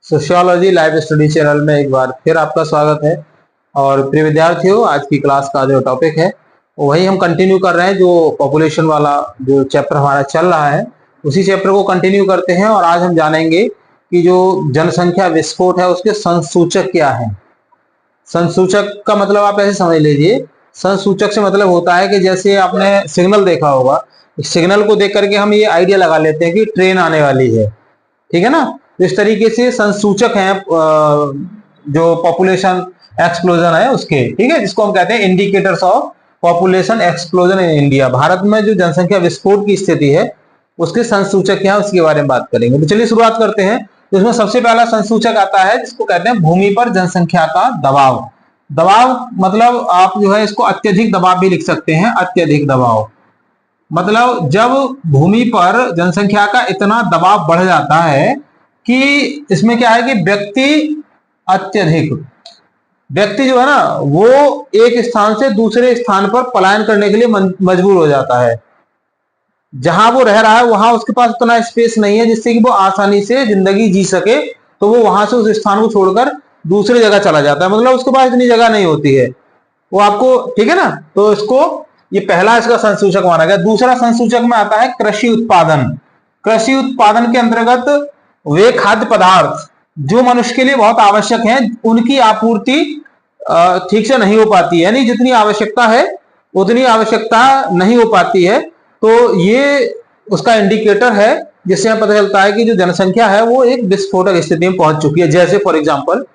Sociology live study channel में एक बार फिर आपका स्वागत है। और प्रिय विद्यार्थियों, आज की क्लास का जो टॉपिक है वही हम कंटिन्यू कर रहे हैं। जो पॉपुलेशन वाला जो चैप्टर हमारा चल रहा है उसी चैप्टर को कंटिन्यू करते हैं। और आज हम जानेंगे कि जो जनसंख्या विस्फोट है उसके संसूचक क्या है। संसूचक का मतलब आप ऐसे समझ लीजिए, संसूचक से मतलब होता है कि जैसे आपने सिग्नल देखा होगा, सिग्नल को देख करके हम ये आइडिया लगा लेते हैं कि ट्रेन आने वाली है, ठीक है ना। तो इस तरीके से संसूचक हैं जो पॉपुलेशन एक्सप्लोजन है उसके, ठीक है, जिसको हम कहते हैं indicators of population explosion in India. Bharat में जो जनसंख्या विस्फोट की स्थिति है उसके संसूचक क्या है उसके बारे में बात करेंगे। तो चलिए शुरुआत करते हैं। तो इसमें सबसे पहला संसूचक आता है जिसको कहते हैं भूमि पर जनसंख्या का दबाव। दबाव मतलब आप जो है इसको अत्यधिक दबाव भी लिख सकते हैं। अत्यधिक दबाव मतलब जब भूमि पर जनसंख्या का इतना दबाव बढ़ जाता है कि इसमें क्या है कि व्यक्ति जो है ना वो एक स्थान से दूसरे स्थान पर पलायन करने के लिए मजबूर हो जाता है। जहां वो रह रहा है वहां उसके पास उतना स्पेस नहीं है जिससे कि वो आसानी से जिंदगी जी सके, तो वो वहां से उस स्थान को छोड़कर दूसरी जगह चला जाता है। मतलब उसके पास इतनी जगह नहीं होती है वो आपको, ठीक है ना। तो इसको ये पहला इसका संसूचक माना गया। दूसरा संसूचक में आता है कृषि उत्पादन। कृषि उत्पादन के अंतर्गत वे खाद्य पदार्थ जो मनुष्य के लिए बहुत आवश्यक हैं उनकी आपूर्ति ठीक से नहीं हो पाती है, यानी जितनी आवश्यकता है उतनी आवश्यकता नहीं हो पाती है। तो ये उसका इंडिकेटर है जिससे हमें पता चलता है कि जो जनसंख्या है वो एक विस्फोटक स्थिति में पहुंच चुकी है। जैसे फॉर एग्जांपल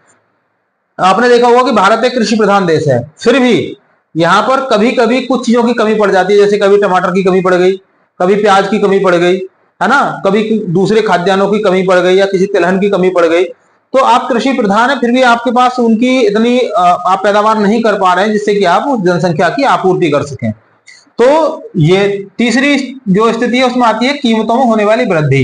आपने देखा होगा कि भारत एक कृषि प्रधान देश है, फिर भी यहां पर कभी कभी कुछ चीजों की कमी पड़ जाती है। जैसे कभी टमाटर की कमी पड़ गई, कभी प्याज की कमी पड़ गई, है ना, कभी दूसरे खाद्यान्नों की कमी पड़ गई या किसी तिलहन की कमी पड़ गई। तो आप कृषि प्रधान है फिर भी आपके पास उनकी इतनी आप पैदावार नहीं कर पा रहे हैं जिससे कि आप उस जनसंख्या की आपूर्ति कर सकें। तो ये तीसरी जो स्थिति है उसमें आती है कीमतों में होने वाली वृद्धि।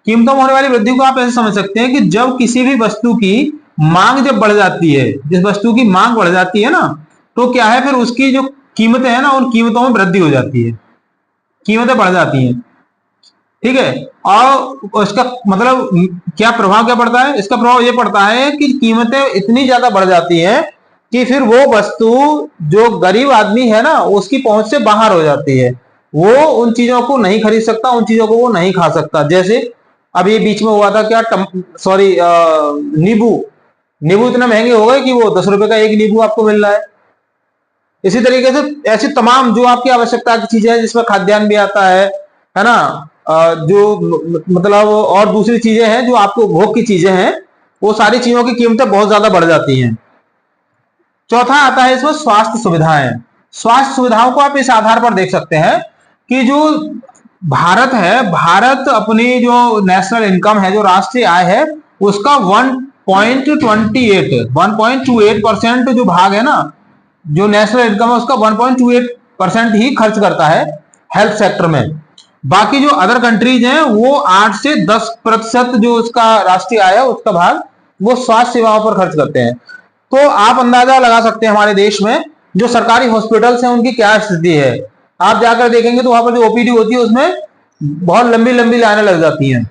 कीमतों में होने वाली वृद्धि को आप ऐसे समझ सकते हैं कि जब किसी भी वस्तु की मांग जब बढ़ जाती है, जिस वस्तु की मांग बढ़ जाती है ना, तो क्या है फिर उसकी जो कीमतें हैं ना उन कीमतों में वृद्धि हो जाती है, कीमतें बढ़ जाती हैं, ठीक है। और इसका मतलब क्या प्रभाव क्या पड़ता है? इसका प्रभाव यह पड़ता है कि कीमतें इतनी ज्यादा बढ़ जाती हैं कि फिर वो वस्तु जो गरीब आदमी है ना उसकी पहुंच से बाहर हो जाती है। वो उन चीजों को नहीं खरीद सकता, उन चीजों को वो नहीं खा सकता। जैसे अब ये बीच में हुआ था क्या, नींबू। नींबू इतने महंगे हो गए कि वो 10 रुपए का एक नींबू आपको मिल रहा है। इसी तरीके से ऐसी तमाम जो आपकी आवश्यकता की चीजें हैं जिसमें खाद्यान्न भी आता है ना, जो मतलब और दूसरी चीजें हैं जो आपको भोग की चीजें हैं, वो सारी चीजों की कीमतें बहुत ज्यादा बढ़ जाती हैं। चौथा आता है इसमें स्वास्थ्य सुविधाएं। स्वास्थ्य सुविधाओं को आप इस आधार पर देख सकते हैं कि जो भारत है, भारत अपनी जो नेशनल इनकम है, जो राष्ट्रीय आय है, उसका 1.28% जो भाग है ना, जो नेशनल इनकम है उसका 1.28% ही खर्च करता है हेल्थ सेक्टर में। बाकी जो अदर कंट्रीज हैं वो 8 से 10% जो उसका राष्ट्रीय आय है उसका भाग वो स्वास्थ्य सेवाओं पर खर्च करते हैं। तो आप अंदाजा लगा सकते हैं हमारे देश में जो सरकारी हॉस्पिटल्स हैं उनकी क्या स्थिति है। आप जाकर देखेंगे तो वहां पर जो ओपीडी होती है उसमें बहुत लंबी लंबी लाइनें लग जाती हैं।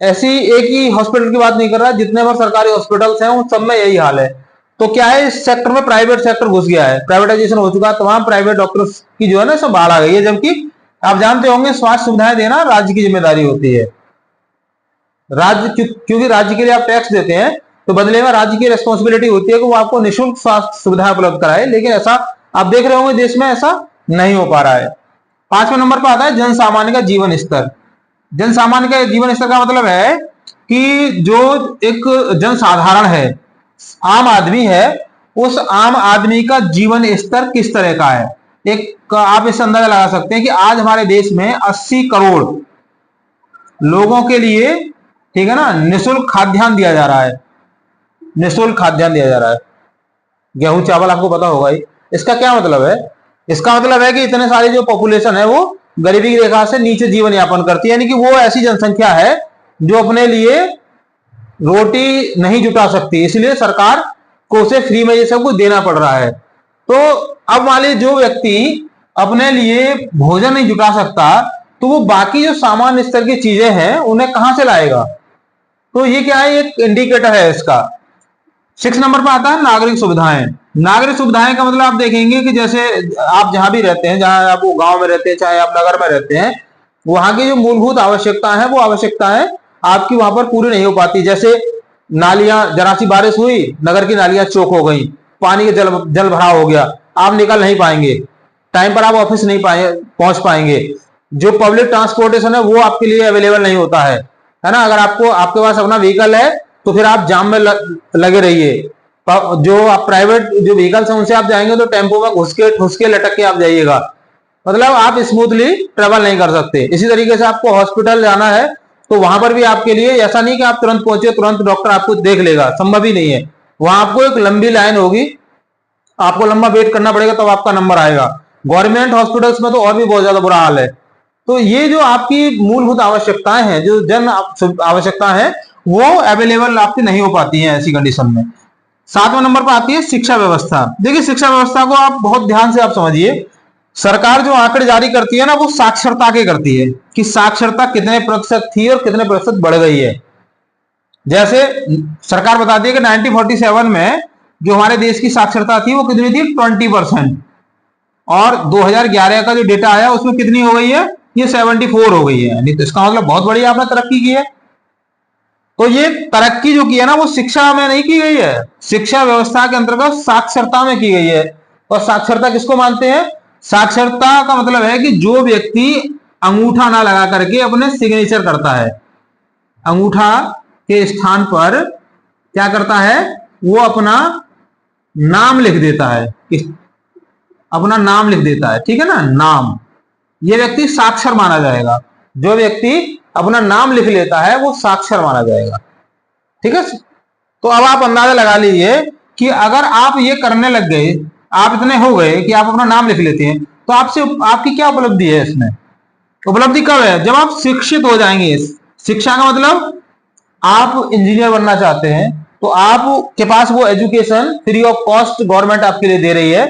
ऐसी एक ही हॉस्पिटल की बात नहीं कर रहा, जितने बार सरकारी हॉस्पिटल्स हैं उन सब में यही हाल है। तो क्या है, इस सेक्टर में प्राइवेट सेक्टर घुस गया है, प्राइवेटाइजेशन हो चुका है, तमाम प्राइवेट डॉक्टर्स की जो है ना सब बाढ़ आ गई है। जबकि आप जानते होंगे स्वास्थ्य सुविधाएं देना राज्य की जिम्मेदारी होती है। राज्य क्योंकि राज्य के लिए आप टैक्स देते हैं तो बदले में राज्य की रिस्पॉन्सिबिलिटी होती है कि वो आपको निःशुल्क स्वास्थ्य सुविधाएं उपलब्ध कराए, लेकिन ऐसा आप देख रहे होंगे देश में ऐसा नहीं हो पा रहा है। 5वें नंबर पर आता है जन सामान्य का जीवन स्तर। जन सामान्य का जीवन स्तर का मतलब है कि जो एक जनसाधारण है, आम आदमी है, उस आम आदमी का जीवन स्तर किस तरह का है। एक आप इस अंदाजा लगा सकते हैं कि आज हमारे देश में 80 करोड़ लोगों के लिए, ठीक है ना, निःशुल्क खाद्यान्न दिया जा रहा है। निःशुल्क खाद्यान्न दिया जा रहा है, गेहूं चावल, आपको पता होगा ही। इसका क्या मतलब है? इसका मतलब है कि इतने सारी जो पॉपुलेशन है वो गरीबी की रेखा से नीचे जीवन यापन करती है, यानी कि वो ऐसी जनसंख्या है जो अपने लिए रोटी नहीं जुटा सकती, इसलिए सरकार को उसे फ्री में ये सब कुछ देना पड़ रहा है। तो अब मान लीजिए जो व्यक्ति अपने लिए भोजन नहीं जुटा सकता तो वो बाकी जो सामान्य स्तर की चीजें हैं उन्हें कहां से लाएगा? तो ये क्या है, एक इंडिकेटर है इसका। 6 नंबर पर आता है नागरिक सुविधाएं। नागरिक सुविधाएं का मतलब आप देखेंगे कि जैसे आप जहां भी रहते हैं, जहां आप गांव में रहते हैं चाहे आप नगर में रहते हैं, वहां की जो मूलभूत आवश्यकता है वो आवश्यकताएं आपकी वहां पर पूरी नहीं हो पाती। जैसे नालियां, जरा सी बारिश हुई, नगर की नालियां चौक हो गई, पानी का जल भराव हो गया, आप निकल नहीं पाएंगे, टाइम पर आप ऑफिस नहीं पहुंच पाएंगे। जो पब्लिक ट्रांसपोर्टेशन है वो आपके लिए अवेलेबल नहीं होता है ना। अगर आपके पास अपना व्हीकल है तो फिर आप जाम में लगे रहिए। जो आप प्राइवेट जो व्हीकल्स हैं उनसे आप जाएंगे तो टेम्पो में घुस के लटक के आप जाइएगा, मतलब आप स्मूथली ट्रेवल नहीं कर सकते। इसी तरीके से आपको हॉस्पिटल जाना है तो वहां पर भी आपके लिए ऐसा नहीं कि आप तुरंत पहुंचे तुरंत डॉक्टर आपको देख लेगा, संभव ही नहीं है। वहां आपको एक लंबी लाइन होगी, आपको लंबा वेट करना पड़ेगा तब आपका नंबर आएगा। गवर्नमेंट हॉस्पिटल्स में तो और भी बहुत ज्यादा बुरा हाल है। तो ये जो आपकी मूलभूत आवश्यकताएं हैं, जो जन आवश्यकताएं हैं, वो अवेलेबल आपकी नहीं हो पाती हैं ऐसी कंडीशन में। 7वें नंबर पर आती है शिक्षा व्यवस्था। देखिए शिक्षा व्यवस्था को आप बहुत ध्यान से आप समझिए। सरकार जो आंकड़े जारी करती है ना वो साक्षरता के करती है कि साक्षरता कितने प्रतिशत थी और कितने प्रतिशत बढ़ गई है। जैसे सरकार बताती है कि 1947 में जो हमारे देश की साक्षरता थी वो कितनी थी, 20%, और 2011 का जो डेटा आया उसमें कितनी हो गई है, ये 74 हो गई है। नहीं तो इसका मतलब बहुत बड़ी आपने तरक्की की है। तो ये तरक्की जो की है ना वो शिक्षा में नहीं की गई है, शिक्षा व्यवस्था के अंतर्गत साक्षरता में की गई है। और साक्षरता किसको मानते हैं, साक्षरता का मतलब है कि जो व्यक्ति अंगूठा ना लगा करके अपने सिग्नेचर करता है, अंगूठा के स्थान पर क्या करता है, वो अपना नाम लिख देता है, अपना नाम लिख देता है, ठीक है ना, नाम। ये व्यक्ति साक्षर माना जाएगा। जो व्यक्ति अपना नाम लिख लेता है वो साक्षर माना जाएगा, ठीक है। तो अब आप अंदाजा लगा लीजिए कि अगर आप ये करने लग गए, आप इतने हो गए कि आप अपना नाम लिख लेते हैं, तो आपसे आपकी क्या उपलब्धि है इसमें, उपलब्धि कब है, जब आप शिक्षित हो जाएंगे। शिक्षा का मतलब आप इंजीनियर बनना चाहते हैं तो आपके पास वो education free of cost government आपके लिए दे रही है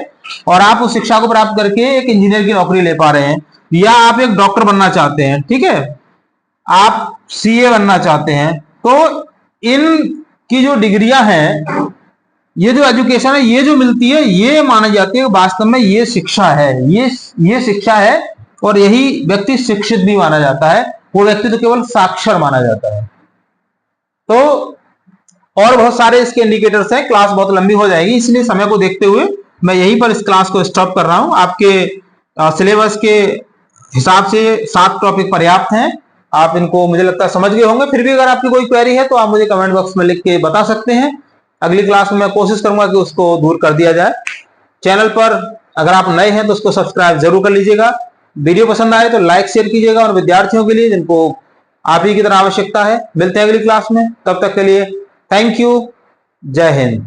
और आप उस शिक्षा को प्राप्त करके एक इंजीनियर की नौकरी ले पा रहे हैं। या आप एक डॉक्टर बनना चाहते हैं, ठीक है, आप सीए बनना चाहते हैं, तो इन की जो डिग्रियां हैं, ये जो एजुकेशन है, ये जो मिलती है, ये मानी जाती है वास्तव में ये शिक्षा है, ये शिक्षा है। और यही व्यक्ति शिक्षित भी माना जाता है, वो व्यक्ति तो केवल साक्षर माना जाता है। तो और बहुत सारे इसके इंडिकेटर्स हैं, क्लास बहुत लंबी हो जाएगी, इसलिए समय को देखते हुए मैं यहीं पर इस क्लास को स्टॉप कर रहा हूं। आपके सिलेबस के हिसाब से 7 टॉपिक पर्याप्त हैं, आप इनको मुझे लगता है समझ गए होंगे। फिर भी अगर आपकी कोई क्वेरी है तो आप मुझे कमेंट बॉक्स में लिख के बता सकते हैं। अगली क्लास में मैं कोशिश करूंगा कि उसको दूर कर दिया जाए। चैनल पर अगर आप नए हैं तो उसको सब्सक्राइब जरूर कर लीजिएगा। वीडियो पसंद आए तो लाइक शेयर कीजिएगा, और विद्यार्थियों के लिए जिनको आप ही की तरह आवश्यकता है। मिलते हैं अगली क्लास में, तब तक के लिए थैंक यू, जय हिंद।